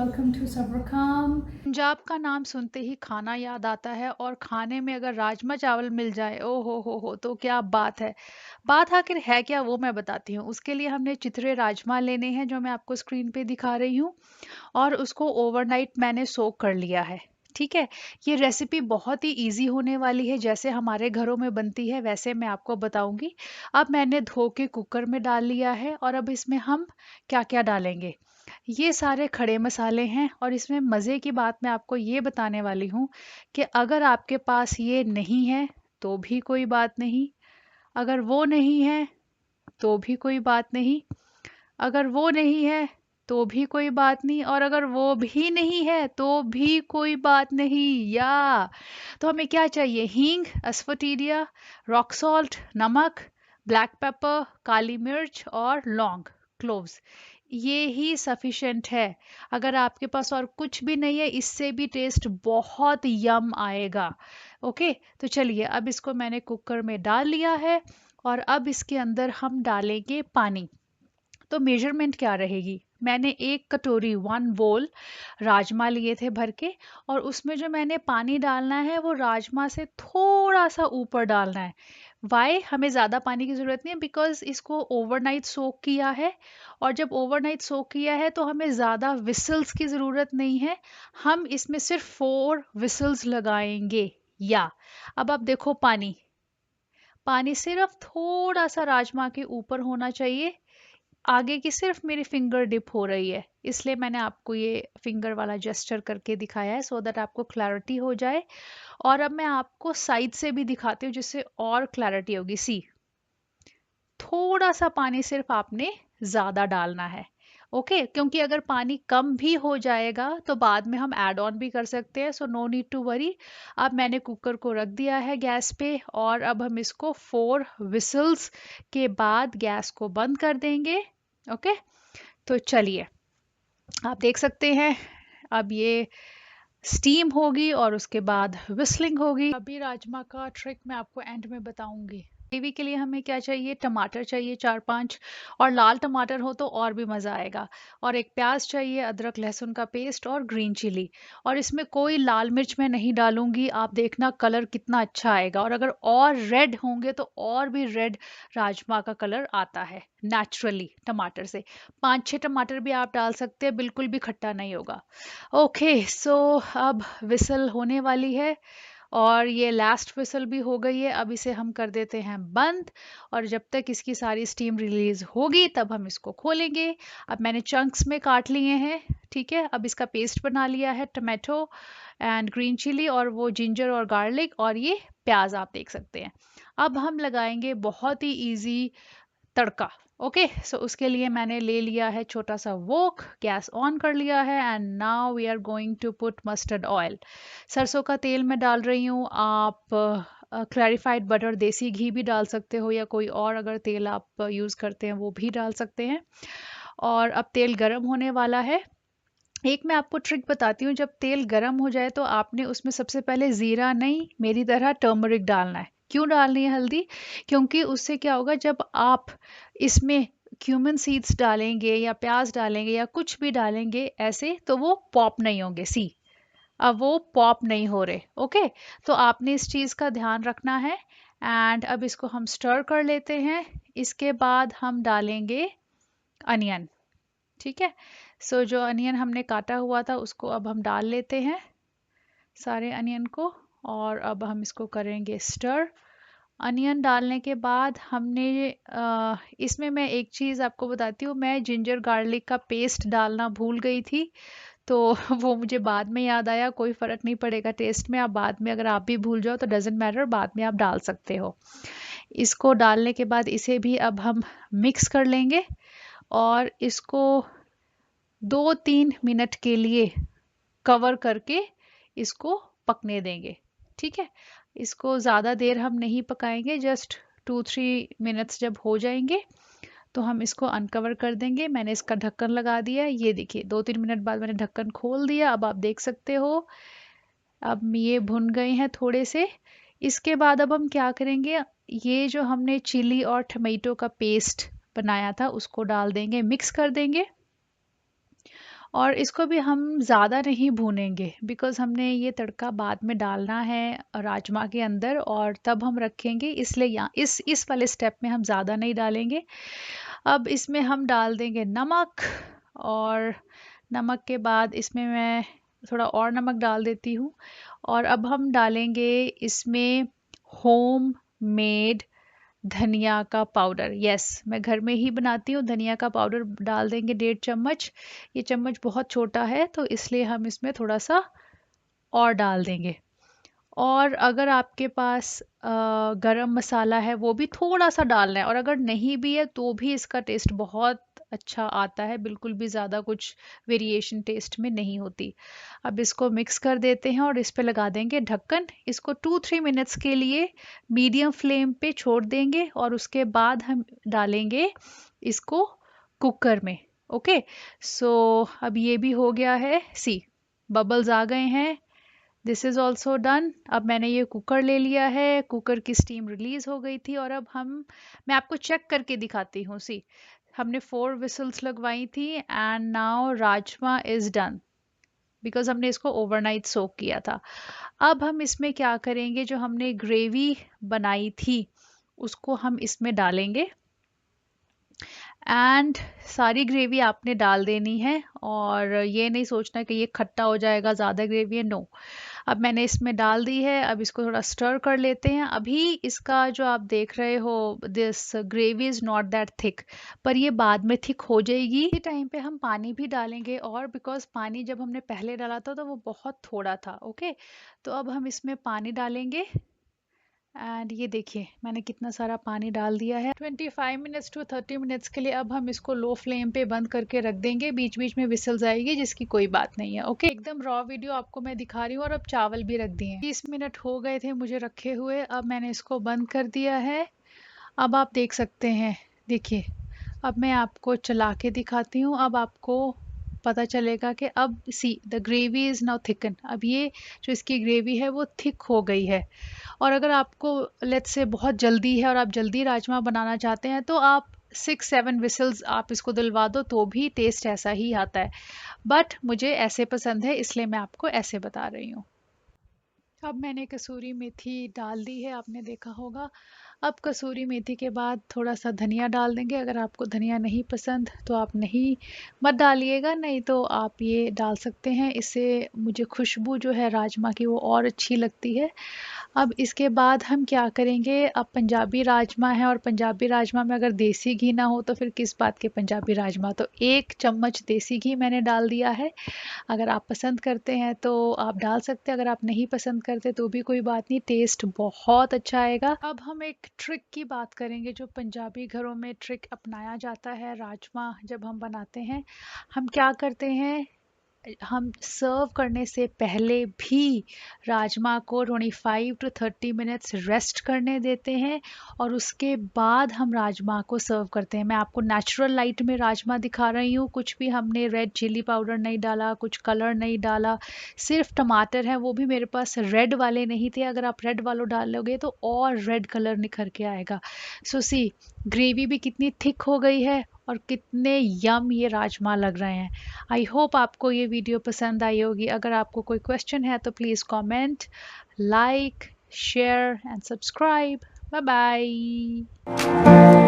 welcome to Sabrkam. Punjab का नाम सुनते ही खाना याद आता है और खाने में अगर राजमा चावल मिल जाए ओ हो तो क्या बात है। बात आखिर है क्या वो मैं बताती हूँ। उसके लिए हमने चिथड़े राजमा लेने हैं जो मैं आपको स्क्रीन पे दिखा रही हूँ और उसको ओवरनाइट मैंने सोक कर लिया है। ठीक है। ये रेसिपी बहुत ही इजी होने वाली है, जैसे हमारे घरों में बनती है वैसे मैं आपको बताऊंगी। अब मैंने धो के कुकर में डाल लिया है और अब इसमें हम क्या क्या डालेंगे। ये सारे खड़े मसाले हैं और इसमें मज़े की बात मैं आपको ये बताने वाली हूँ कि अगर आपके पास ये नहीं है तो भी कोई बात नहीं, अगर वो नहीं है तो भी कोई बात नहीं, अगर वो नहीं है तो भी कोई बात नहीं, और अगर वो भी नहीं है तो भी कोई बात नहीं। या तो हमें क्या चाहिए? हींग, अस्फोटीडिया, रॉक सॉल्ट, नमक, ब्लैक पेपर, काली मिर्च और लौंग, क्लोव्स। ये ही सफिशिएंट है। अगर आपके पास और कुछ भी नहीं है इससे भी टेस्ट बहुत यम आएगा। ओके, तो चलिए अब इसको मैंने कुकर में डाल लिया है और अब इसके अंदर हम डालेंगे पानी। तो मेजरमेंट क्या रहेगी? मैंने 1 कटोरी 1 बोल राजमा लिए थे भर के, और उसमें जो मैंने पानी डालना है वो राजमा से थोड़ा सा ऊपर डालना है। वाई हमें ज़्यादा पानी की ज़रूरत नहीं है, बिकॉज इसको ओवरनाइट सोक किया है। और जब ओवरनाइट सोक किया है तो हमें ज़्यादा विसल्स की ज़रूरत नहीं है। हम इसमें सिर्फ 4 विसल्स लगाएंगे। या अब आप देखो, पानी पानी सिर्फ थोड़ा सा राजमा के ऊपर होना चाहिए। आगे की सिर्फ मेरी फिंगर डिप हो रही है, इसलिए मैंने आपको ये फिंगर वाला जेस्चर करके दिखाया है सो दैट आपको क्लैरिटी हो जाए। और अब मैं आपको साइड से भी दिखाती हूँ जिससे और क्लैरिटी होगी। सी, थोड़ा सा पानी सिर्फ आपने ज़्यादा डालना है। ओके, क्योंकि अगर पानी कम भी हो जाएगा तो बाद में हम ऐड ऑन भी कर सकते हैं, so no need to worry. अब मैंने कुकर को रख दिया है गैस पे और अब हम इसको 4 विसल्स के बाद गैस को बंद कर देंगे। ओके, तो चलिए आप देख सकते हैं अब ये स्टीम होगी और उसके बाद विस्लिंग होगी। अभी राजमा का ट्रिक मैं आपको एंड में बताऊंगी। ग्रेवी के लिए हमें क्या चाहिए? टमाटर चाहिए 4-5, और लाल टमाटर हो तो और भी मज़ा आएगा। और एक प्याज चाहिए, अदरक लहसुन का पेस्ट और ग्रीन चिली। और इसमें कोई लाल मिर्च मैं नहीं डालूंगी, आप देखना कलर कितना अच्छा आएगा। और अगर और रेड होंगे तो और भी रेड राजमा का कलर आता है नेचुरली टमाटर से। 5-6 टमाटर भी आप डाल सकते हैं, बिल्कुल भी खट्टा नहीं होगा। ओके, सो अब विसल होने वाली है और ये लास्ट विसल भी हो गई है। अब इसे हम कर देते हैं बंद, और जब तक इसकी सारी स्टीम रिलीज होगी तब हम इसको खोलेंगे। अब मैंने चंक्स में काट लिए हैं। ठीक है, अब इसका पेस्ट बना लिया है, टमाटो एंड ग्रीन चिली और वो जिंजर और गार्लिक और ये प्याज आप देख सकते हैं। अब हम लगाएंगे बहुत ही इजी तड़का। ओके, सो उसके लिए मैंने ले लिया है छोटा सा वोक, गैस ऑन कर लिया है and now we are going to put mustard oil. सरसों का तेल मैं डाल रही हूँ। आप क्लैरिफाइड बटर देसी घी भी डाल सकते हो या कोई और अगर तेल आप यूज़ करते हैं वो भी डाल सकते हैं। और अब तेल गरम होने वाला है। एक मैं आपको ट्रिक बताती हूँ, जब तेल गरम हो जाए तो आपने उसमें सबसे पहले ज़ीरा नहीं, मेरी तरह टर्मरिक डालना है। क्यों डालनी है हल्दी? क्योंकि उससे क्या होगा, जब आप इसमें क्यूमिन सीड्स डालेंगे या प्याज डालेंगे या कुछ भी डालेंगे ऐसे, तो वो पॉप नहीं होंगे। सी, अब वो पॉप नहीं हो रहे। ओके, तो आपने इस चीज़ का ध्यान रखना है। एंड अब इसको हम स्टर कर लेते हैं। इसके बाद हम डालेंगे अनियन। ठीक है, सो जो अनियन हमने काटा हुआ था उसको अब हम डाल लेते हैं, सारे अनियन को। और अब हम इसको करेंगे स्टर। अनियन डालने के बाद हमने इसमें मैं एक चीज़ आपको बताती हूँ, मैं जिंजर गार्लिक का पेस्ट डालना भूल गई थी। तो वो मुझे बाद में याद आया। कोई फ़र्क नहीं पड़ेगा टेस्ट में, आप बाद में अगर आप भी भूल जाओ तो डजेंट मैटर, बाद में आप डाल सकते हो। इसको डालने के बाद इसे भी अब हम मिक्स कर लेंगे और इसको 2-3 मिनट के लिए कवर करके इसको पकने देंगे। ठीक है, इसको ज़्यादा देर हम नहीं पकाएंगे, जस्ट 2-3 मिनट्स जब हो जाएंगे तो हम इसको अनकवर कर देंगे। मैंने इसका ढक्कन लगा दिया है, ये देखिए 2-3 मिनट बाद मैंने ढक्कन खोल दिया। अब आप देख सकते हो अब ये भुन गए हैं थोड़े से। इसके बाद अब हम क्या करेंगे, ये जो हमने चिली और टमेटो का पेस्ट बनाया था उसको डाल देंगे, मिक्स कर देंगे। और इसको भी हम ज़्यादा नहीं भूनेंगे बिकॉज़ हमने ये तड़का बाद में डालना है राजमा के अंदर और तब हम रखेंगे, इसलिए यहाँ इस वाले स्टेप में हम ज़्यादा नहीं डालेंगे। अब इसमें हम डाल देंगे नमक, और नमक के बाद इसमें मैं थोड़ा और नमक डाल देती हूँ। और अब हम डालेंगे इसमें होम मेड धनिया का पाउडर। यस, मैं घर में ही बनाती हूँ। धनिया का पाउडर डाल देंगे 1.5 चम्मच। ये चम्मच बहुत छोटा है तो इसलिए हम इसमें थोड़ा सा और डाल देंगे। और अगर आपके पास गरम मसाला है वो भी थोड़ा सा डालना है, और अगर नहीं भी है तो भी इसका टेस्ट बहुत अच्छा आता है, बिल्कुल भी ज़्यादा कुछ वेरिएशन टेस्ट में नहीं होती। अब इसको मिक्स कर देते हैं और इस पे लगा देंगे ढक्कन। इसको 2-3 मिनट्स के लिए मीडियम फ्लेम पे छोड़ देंगे और उसके बाद हम डालेंगे इसको कुकर में। ओके, सो अब ये भी हो गया है। सी, बबल्स आ गए हैं। This is also done. अब मैंने ये कुकर ले लिया है, कुकर की स्टीम रिलीज हो गई थी और अब मैं आपको चेक करके दिखाती हूँ। सी, हमने 4 विसल्स लगवाई थी and now rajma is done because हमने इसको ओवरनाइट सोक किया था। अब हम इसमें क्या करेंगे, जो हमने ग्रेवी बनाई थी उसको हम इसमें डालेंगे एंड सारी ग्रेवी आपने डाल देनी है। और ये नहीं सोचना कि ये खट्टा हो जाएगा, ज़्यादा ग्रेवी है, नो। अब मैंने इसमें डाल दी है। अब इसको थोड़ा स्टर कर लेते हैं। अभी इसका जो आप देख रहे हो, this gravy is not that thick, पर ये बाद में थिक हो जाएगी। इसी टाइम पे हम पानी भी डालेंगे, और बिकॉज पानी जब हमने पहले डाला था तो वो बहुत थोड़ा था। ओके, तो अब हम इसमें पानी डालेंगे एंड ये देखिए मैंने कितना सारा पानी डाल दिया है। 25 मिनट्स टू 30 मिनट्स के लिए अब हम इसको लो फ्लेम पे बंद करके रख देंगे। बीच बीच में विसल्स आएगी जिसकी कोई बात नहीं है। ओके, एकदम रॉ वीडियो आपको मैं दिखा रही हूँ। और अब चावल भी रख दिए, 30 मिनट हो गए थे मुझे रखे हुए। अब मैंने इसको बंद कर दिया है। अब आप देख सकते हैं, देखिए अब मैं आपको चला के दिखाती हूँ। अब आपको पता चलेगा कि अब see the gravy is now thicken. अब ये जो इसकी ग्रेवी है वो थिक हो गई है। और अगर आपको लेट्स से बहुत जल्दी है और आप जल्दी राजमा बनाना चाहते हैं तो आप 6-7 विसल्स आप इसको दिलवा दो तो भी टेस्ट ऐसा ही आता है। बट मुझे ऐसे पसंद है इसलिए मैं आपको ऐसे बता रही हूँ। अब मैंने कसूरी मेथी डाल दी है, आपने देखा होगा। अब कसूरी मेथी के बाद थोड़ा सा धनिया डाल देंगे। अगर आपको धनिया नहीं पसंद तो आप नहीं मत डालिएगा, नहीं तो आप ये डाल सकते हैं। इससे मुझे खुशबू जो है राजमा की वो और अच्छी लगती है। अब इसके बाद हम क्या करेंगे, अब पंजाबी राजमा है और पंजाबी राजमा में अगर देसी घी ना हो तो फिर किस बात के पंजाबी राजमा। तो 1 चम्मच देसी घी मैंने डाल दिया है। अगर आप पसंद करते हैं तो आप डाल सकते हैं, अगर आप नहीं पसंद करते तो भी कोई बात नहीं, टेस्ट बहुत अच्छा आएगा। अब हम एक ट्रिक की बात करेंगे जो पंजाबी घरों में ट्रिक अपनाया जाता है राजमा जब हम बनाते हैं। हम क्या करते हैं, हम सर्व करने से पहले भी राजमा को 25 टू 30 मिनट्स रेस्ट करने देते हैं और उसके बाद हम राजमा को सर्व करते हैं। मैं आपको नेचुरल लाइट में राजमा दिखा रही हूँ, कुछ भी हमने रेड चिली पाउडर नहीं डाला, कुछ कलर नहीं डाला, सिर्फ टमाटर है, वो भी मेरे पास रेड वाले नहीं थे। अगर आप रेड वालों डालोगे तो और रेड कलर निखर के आएगा। सो सी, ग्रेवी भी कितनी थिक हो गई है और कितने यम ये राजमा लग रहे हैं। आई होप आपको ये वीडियो पसंद आई होगी। अगर आपको कोई क्वेश्चन है तो please comment, like, share and subscribe. Bye bye.